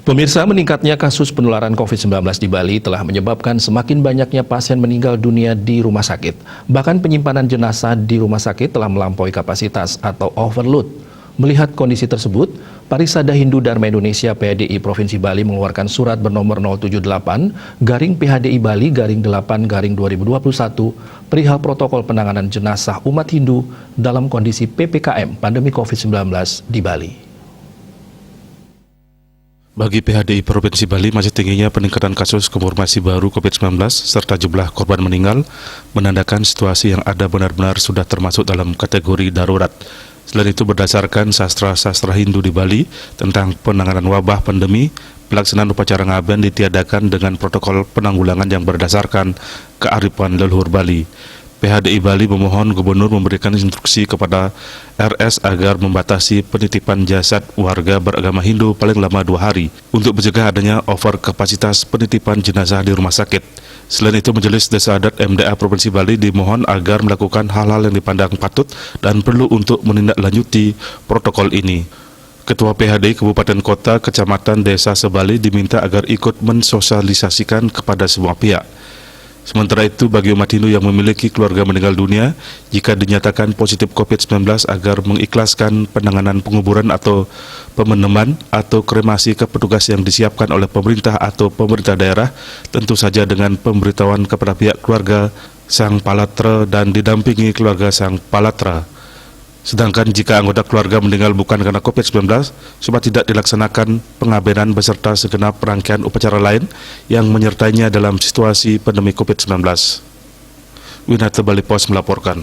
Pemirsa, meningkatnya kasus penularan COVID-19 di Bali telah menyebabkan semakin banyaknya pasien meninggal dunia di rumah sakit. Bahkan penyimpanan jenazah di rumah sakit telah melampaui kapasitas atau overload. Melihat kondisi tersebut, Parisada Hindu Dharma Indonesia PHDI Provinsi Bali mengeluarkan surat bernomor 078/PHDI Bali /8/2021 perihal protokol penanganan jenazah umat Hindu dalam kondisi PPKM pandemi COVID-19 di Bali. Bagi PHDI Provinsi Bali, masih tingginya peningkatan kasus konfirmasi baru COVID-19 serta jumlah korban meninggal menandakan situasi yang ada benar-benar sudah termasuk dalam kategori darurat. Selain itu, berdasarkan sastra-sastra Hindu di Bali tentang penanganan wabah pandemi, pelaksanaan upacara ngaben ditiadakan dengan protokol penanggulangan yang berdasarkan kearifan leluhur Bali. PHDI Bali memohon Gubernur memberikan instruksi kepada RS agar membatasi penitipan jasad warga beragama Hindu paling lama 2 hari untuk mencegah adanya over kapasitas penitipan jenazah di rumah sakit. Selain itu, Majelis Desa Adat MDA Provinsi Bali dimohon agar melakukan hal-hal yang dipandang patut dan perlu untuk menindaklanjuti protokol ini. Ketua PHDI Kabupaten Kota, Kecamatan, Desa Sebali diminta agar ikut mensosialisasikan kepada semua pihak. Sementara itu, bagi umat Hindu yang memiliki keluarga meninggal dunia, jika dinyatakan positif COVID-19 agar mengikhlaskan penanganan penguburan atau pemakaman atau kremasi ke petugas yang disiapkan oleh pemerintah atau pemerintah daerah, tentu saja dengan pemberitahuan kepada pihak keluarga sang palatra dan didampingi keluarga sang palatra. Sedangkan jika anggota keluarga meninggal bukan karena COVID-19, sebab tidak dilaksanakan pengabenan beserta segenap rangkaian upacara lain yang menyertainya dalam situasi pandemi COVID-19. Winata Bali Pos melaporkan.